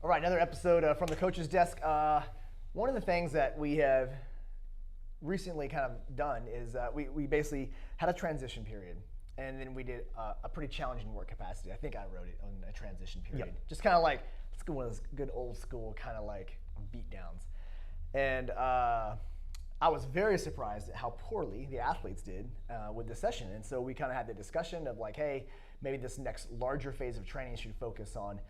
All right, another episode from the coach's desk. One of the things that we have recently kind of done is we basically had a transition period, and then we did a pretty challenging work capacity. I think I wrote it on a transition period. Yep. Just kind of like, let's go one of those good old school kind of like beat downs. And I was very surprised at how poorly the athletes did with this session. And so we kind of had the discussion of like, hey, maybe this next larger phase of training should focus on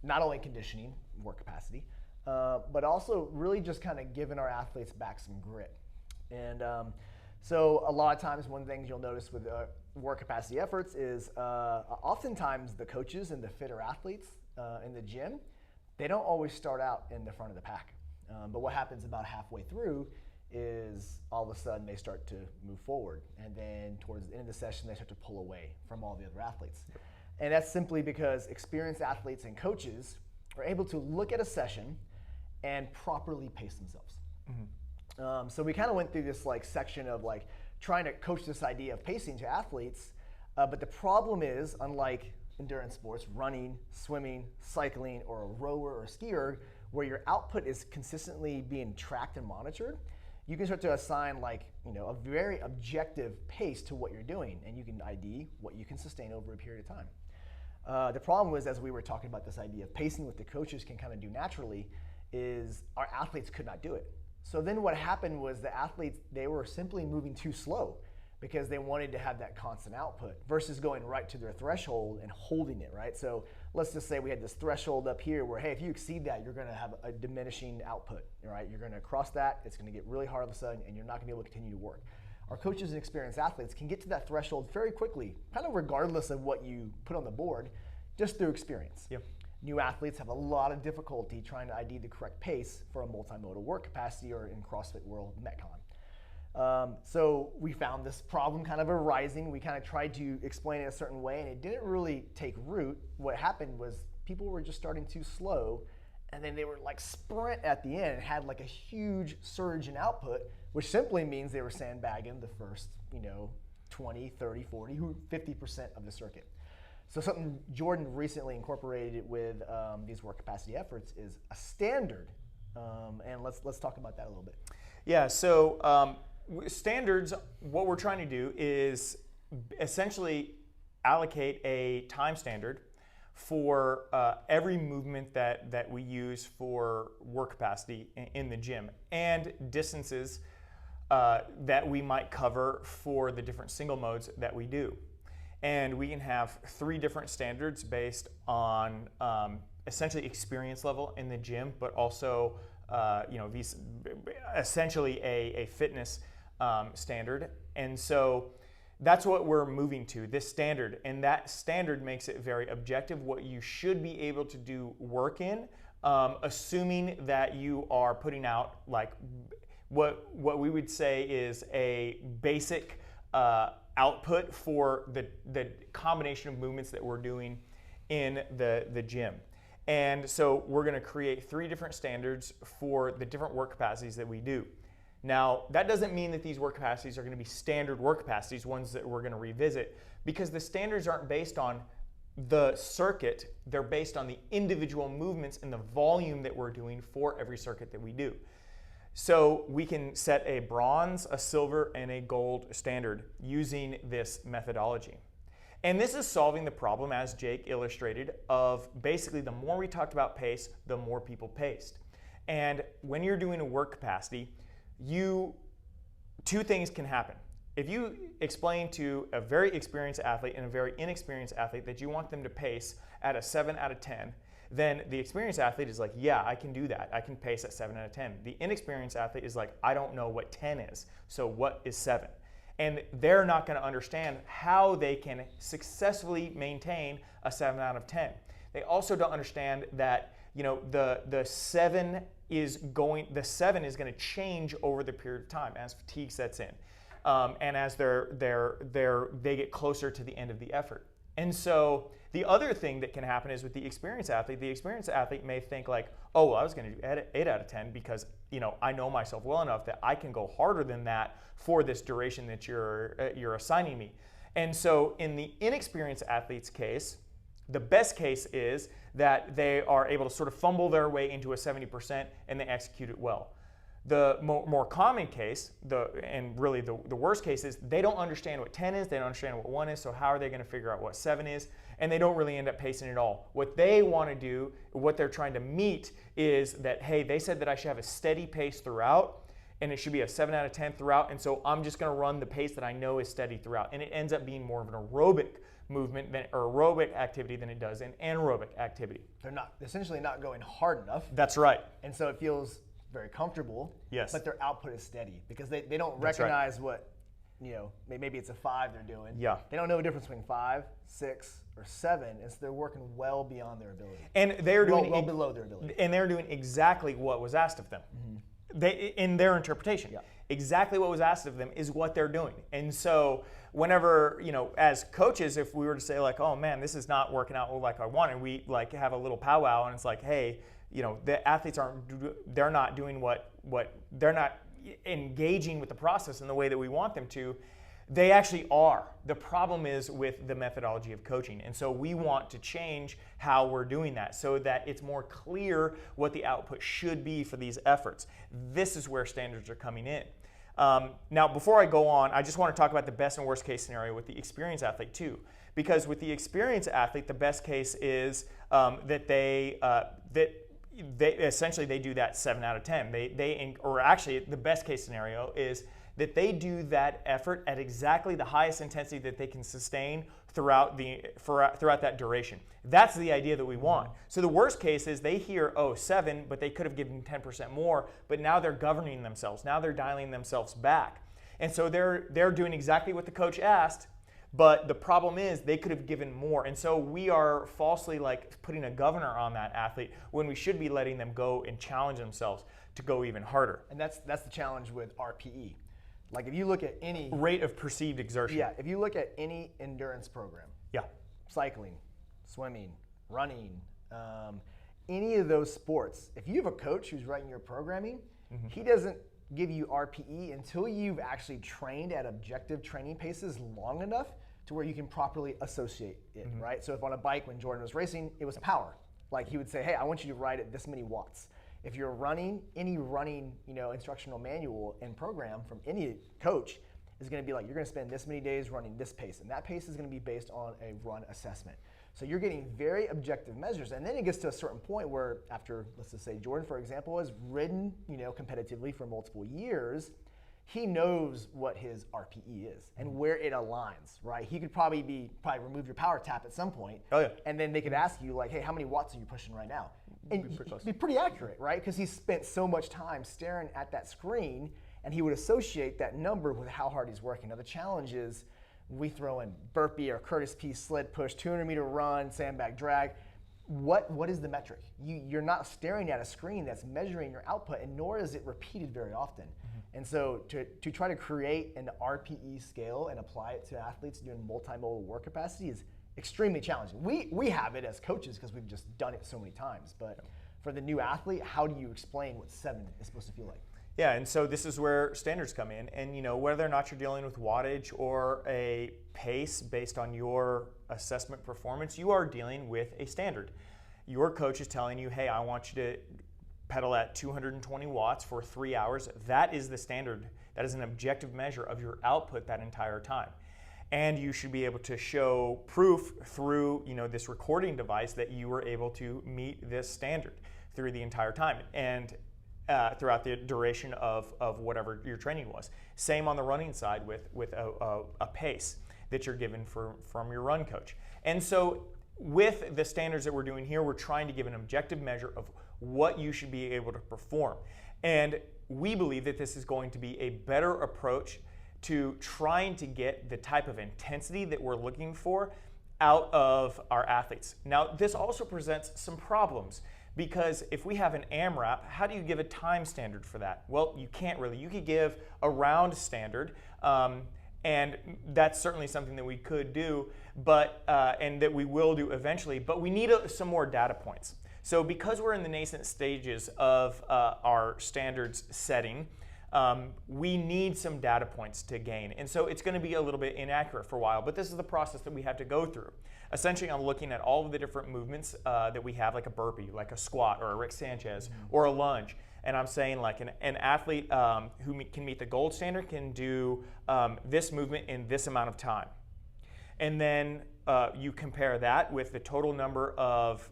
not only conditioning, work capacity, but also really just kind of giving our athletes back some grit. And so a lot of times, one of the things you'll notice with work capacity efforts is oftentimes the coaches and the fitter athletes in the gym, they don't always start out in the front of the pack. But what happens about halfway through is all of a sudden they start to move forward. And then towards the end of the session, they start to pull away from all the other athletes. And that's simply because experienced athletes and coaches are able to look at a session and properly pace themselves. Mm-hmm. So we kind of went through this like section of like trying to coach this idea of pacing to athletes. But the problem is, unlike endurance sports, running, swimming, cycling, or a rower or a skier, where your output is consistently being tracked and monitored, you can start to assign like, a very objective pace to what you're doing, and you can ID what you can sustain over a period of time. The problem was, as we were talking about this idea of pacing, what the coaches can kind of do naturally is our athletes could not do it. So then what happened was the athletes, they were simply moving too slow because they wanted to have that constant output versus going right to their threshold and holding it, right? So let's just say we had this threshold up here where, hey, if you exceed that, you're gonna have a diminishing output, right? You're gonna cross that, it's gonna get really hard all of a sudden, and you're not gonna be able to continue to work. Our coaches and experienced athletes can get to that threshold very quickly, kind of regardless of what you put on the board, just through experience. Yep. New athletes have a lot of difficulty trying to ID the correct pace for a multimodal work capacity, or in CrossFit world, Metcon. So we found this problem kind of arising. We kind of tried to explain it a certain way, and it didn't really take root. What happened was people were just starting too slow, and then they were like sprint at the end and had like a huge surge in output, which simply means they were sandbagging the first, 20, 30, 40, 50% of the circuit. So something Jordan recently incorporated with these work capacity efforts is a standard, and let's talk about that a little bit. Yeah, so standards, what we're trying to do is essentially allocate a time standard for every movement that we use for work capacity in the gym, and distances that we might cover for the different single modes that we do. And we can have 3 different standards based on essentially experience level in the gym, but also these essentially a fitness standard. And so that's what we're moving to, this standard. And that standard makes it very objective what you should be able to do work in, assuming that you are putting out like what we would say is a basic output for the combination of movements that we're doing in the gym. And so we're going to create 3 different standards for the different work capacities that we do. Now, that doesn't mean that these work capacities are going to be standard work capacities, ones that we're going to revisit, because the standards aren't based on the circuit, they're based on the individual movements and the volume that we're doing for every circuit that we do. So we can set a bronze, a silver, and a gold standard using this methodology. And this is solving the problem, as Jake illustrated, of basically the more we talked about pace, the more people paced. And when you're doing a work capacity, 2 things can happen. If you explain to a very experienced athlete and a very inexperienced athlete that you want them to pace at a 7 out of 10, then the experienced athlete is like, yeah, I can do that. I can pace at 7 out of 10. The inexperienced athlete is like, I don't know what 10 is. So what is 7? And they're not going to understand how they can successfully maintain a 7 out of 10. They also don't understand that, the 7 is going to change over the period of time as fatigue sets in, and as they get closer to the end of the effort. And so the other thing that can happen is with the experienced athlete may think like, oh, well, I was going to do 8 out of 10 because I know myself well enough that I can go harder than that for this duration that you're assigning me. And so in the inexperienced athlete's case, the best case is that they are able to sort of fumble their way into a 70% and they execute it well. The more common case, and really the worst case, is they don't understand what 10 is, they don't understand what 1 is, so how are they going to figure out what 7 is? And they don't really end up pacing at all. What they want to do, what they're trying to meet, is that, hey, they said that I should have a steady pace throughout, and it should be a 7 out of 10 throughout, and so I'm just going to run the pace that I know is steady throughout. And it ends up being more of an aerobic movement or aerobic activity than it does an anaerobic activity. They're essentially not going hard enough. That's right. And so it feels very comfortable, yes, but their output is steady because they don't recognize what, maybe it's a 5 they're doing. Yeah. They don't know the difference between 5, 6, or 7, and so they're working well beyond their ability. And they're doing well below their ability. And they're doing exactly what was asked of them. They, in their interpretation, exactly what was asked of them is what they're doing. And so whenever, as coaches, if we were to say like, oh man, this is not working out like I wanted, we like have a little powwow and it's like, hey, the athletes they're not doing they're not engaging with the process in the way that we want them to. They actually are. The problem is with the methodology of coaching. And so we want to change how we're doing that so that it's more clear what the output should be for these efforts. This is where standards are coming in. Now, before I go on, I just want to talk about the best and worst case scenario with the experienced athlete too. Because with the experienced athlete, the best case is that they essentially do that 7 out of 10. Or actually, the best case scenario is that they do that effort at exactly the highest intensity that they can sustain throughout that duration. That's the idea that we want. So the worst case is they hear, 7, but they could have given 10% more, but now they're governing themselves. Now they're dialing themselves back. And so they're doing exactly what the coach asked, but the problem is they could have given more. And so we are falsely like putting a governor on that athlete when we should be letting them go and challenge themselves to go even harder. And that's the challenge with RPE. Like if you look at any rate of perceived exertion. Yeah, if you look at any endurance program. Yeah. Cycling, swimming, running, any of those sports, if you have a coach who's writing your programming, he doesn't give you RPE until you've actually trained at objective training paces long enough to where you can properly associate it, right? So if on a bike when Jordan was racing, it was power. Like he would say, hey, I want you to ride at this many watts. If you're running, any running, instructional manual and program from any coach is going to be like, you're going to spend this many days running this pace, and that pace is going to be based on a run assessment. So you're getting very objective measures, and then it gets to a certain point where after, let's just say Jordan, for example, has ridden, competitively for multiple years, he knows what his RPE is and where it aligns, right? He could probably remove your power tap at some point, and then they could ask you like, hey, how many watts are you pushing right now? And be pretty accurate, right? Because he spent so much time staring at that screen, and he would associate that number with how hard he's working. Now the challenge is we throw in burpee or Curtis P sled push, 200-meter run, sandbag drag. What is the metric? You're not staring at a screen that's measuring your output, and nor is it repeated very often. And so to try to create an RPE scale and apply it to athletes doing multimodal work capacity is extremely challenging. We have it as coaches because we've just done it so many times. But for the new athlete, how do you explain what 7 is supposed to feel like? Yeah, and so this is where standards come in. And whether or not you're dealing with wattage or a pace based on your assessment performance, you are dealing with a standard. Your coach is telling you, hey, I want you to pedal at 220 watts for 3 hours. That is the standard. That is an objective measure of your output that entire time. And you should be able to show proof through this recording device that you were able to meet this standard through the entire time and throughout the duration of whatever your training was. Same on the running side with a pace that you're given from your run coach. And so with the standards that we're doing here, we're trying to give an objective measure of what you should be able to perform. And we believe that this is going to be a better approach to trying to get the type of intensity that we're looking for out of our athletes. Now, this also presents some problems because if we have an AMRAP, how do you give a time standard for that? Well, you can't really. You could give a round standard, and that's certainly something that we could do, but and that we will do eventually, but we need some more data points. So because we're in the nascent stages of our standards setting, we need some data points to gain. And so it's going to be a little bit inaccurate for a while, but this is the process that we have to go through. Essentially, I'm looking at all of the different movements that we have, like a burpee, like a squat, or a Rick Sanchez, or a lunge. And I'm saying like an athlete who can meet the gold standard can do this movement in this amount of time. And then you compare that with the total number of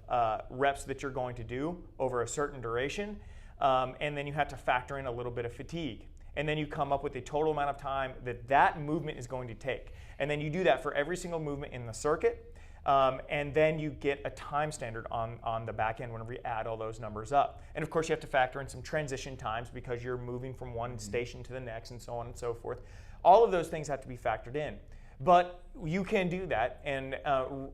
reps that you're going to do over a certain duration. And then you have to factor in a little bit of fatigue. And then you come up with the total amount of time that that movement is going to take. And then you do that for every single movement in the circuit. And then you get a time standard on the back end whenever you add all those numbers up. And of course, you have to factor in some transition times because you're moving from one station to the next and so on and so forth. All of those things have to be factored in. But you can do that, and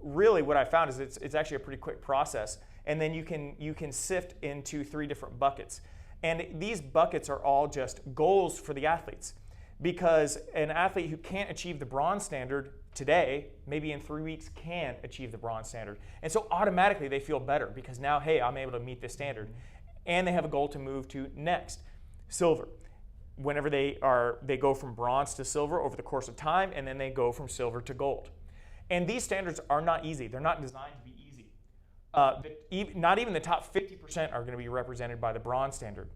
really what I found is it's actually a pretty quick process. And then you can sift into 3 different buckets. And these buckets are all just goals for the athletes. Because an athlete who can't achieve the bronze standard today, maybe in 3 weeks can achieve the bronze standard. And so automatically they feel better because now, hey, I'm able to meet this standard. And they have a goal to move to next, silver. Whenever they go from bronze to silver over the course of time, and then they go from silver to gold. And these standards are not easy. They're not designed to be easy. Not even the top 50% are going to be represented by the bronze standard.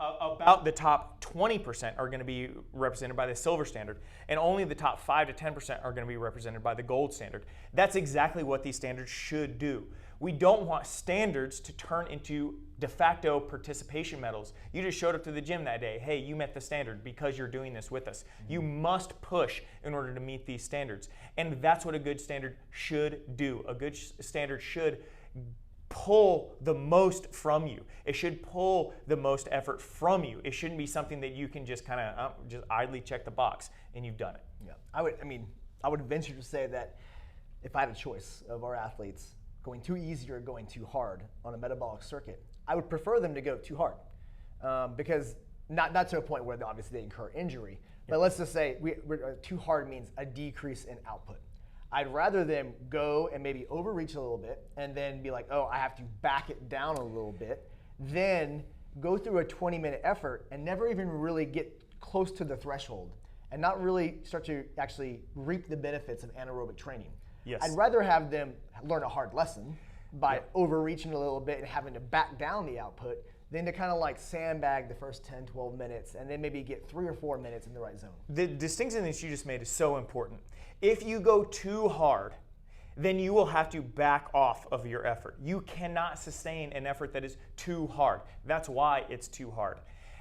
About the top 20% are going to be represented by the silver standard, and only the top 5 to 10% are going to be represented by the gold standard. That's exactly what these standards should do. We don't want standards to turn into de facto participation medals. You just showed up to the gym that day. Hey, you met the standard because you're doing this with us. You must push in order to meet these standards. And that's what a good standard should do. A good standard should pull the most from you. It should pull the most effort from you. It shouldn't be something that you can just kind of just idly check the box and you've done it. Yeah, I would venture to say that if I had a choice of our athletes going too easy or going too hard on a metabolic circuit, I would prefer them to go too hard, because not to a point where obviously they incur injury, but let's just say too hard means a decrease in output. I'd rather them go and maybe overreach a little bit and then be like, oh, I have to back it down a little bit, then go through a 20-minute effort and never even really get close to the threshold and not really start to actually reap the benefits of anaerobic training. Yes. I'd rather have them learn a hard lesson by overreaching a little bit and having to back down the output than to kind of like sandbag the first 10, 12 minutes and then maybe get 3 or 4 minutes in the right zone. The distinction that you just made is so important. If you go too hard, then you will have to back off of your effort. You cannot sustain an effort that is too hard. That's why it's too hard.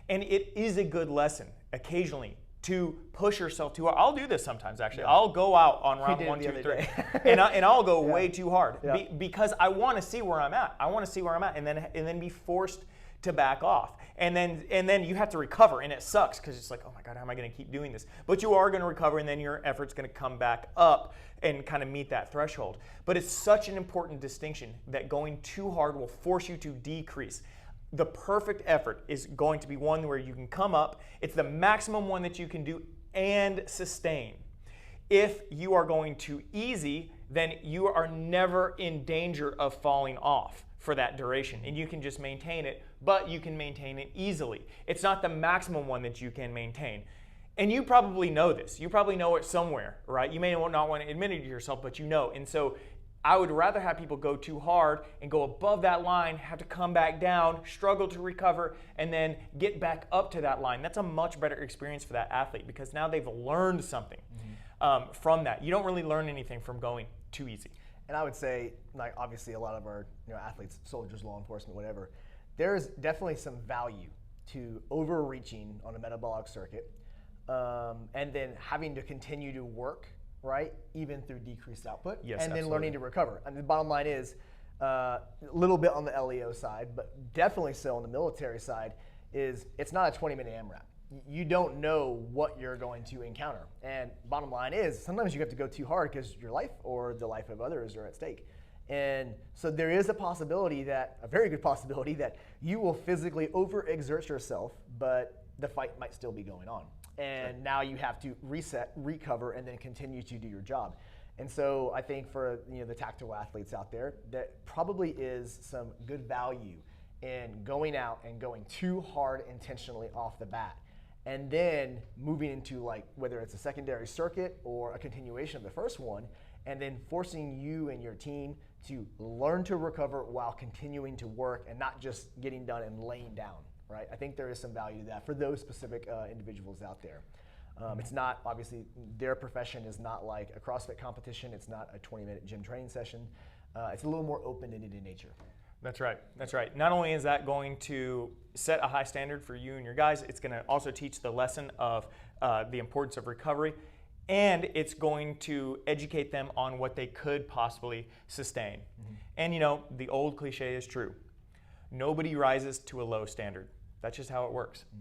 And it is a good lesson occasionally to push yourself too hard. I'll do this sometimes, actually. Yeah. I'll go out on round 1, 2, 3, and I'll go way too hard because I want to see where I'm at. I want to see where I'm at, and then be forced to back off, and then you have to recover, and it sucks because it's like, oh my God, how am I going to keep doing this? But you are going to recover, and then your effort's going to come back up and kind of meet that threshold. But it's such an important distinction that going too hard will force you to decrease. The perfect effort is going to be one where you can come up. It's the maximum one that you can do and sustain. If you are going too easy, then you are never in danger of falling off for that duration, and you can just maintain it, but you can maintain it easily. It's not the maximum one that you can maintain. And you probably know this. You probably know it somewhere, right? You may not want to admit it to yourself, but you know. And so I would rather have people go too hard and go above that line, have to come back down, struggle to recover, and then get back up to that line. That's a much better experience for that athlete because now they've learned something from that. You don't really learn anything from going too easy. And I would say, like obviously a lot of our athletes, soldiers, law enforcement, whatever, there's definitely some value to overreaching on a metabolic circuit and then having to continue to work, right, even through decreased output, yes, and then absolutely. learning to recover. And the bottom line is a little bit on the LEO side, but definitely so on the military side, is it's not a 20-minute AMRAP. You don't know what you're going to encounter. And bottom line is sometimes you have to go too hard because your life or the life of others are at stake. And so there is a possibility that, a very good possibility, that you will physically overexert yourself, but the fight might still be going on. And now you have to reset, recover, and then continue to do your job. And so I think for the tactical athletes out there, that probably is some good value in going out and going too hard intentionally off the bat, and then moving into like whether it's a secondary circuit or a continuation of the first one, and then forcing you and your team to learn to recover while continuing to work and not just getting done and laying down, right? I think there is some value to that for those specific individuals out there. It's not, obviously, their profession is not like a CrossFit competition. It's not a 20-minute gym training session. It's a little more open-ended in nature. That's right. That's right. Not only is that going to set a high standard for you and your guys, it's going to also teach the lesson of the importance of recovery, and it's going to educate them on what they could possibly sustain. Mm-hmm. And you know, the old cliche is true. Nobody rises to a low standard. That's just how it works. Mm-hmm.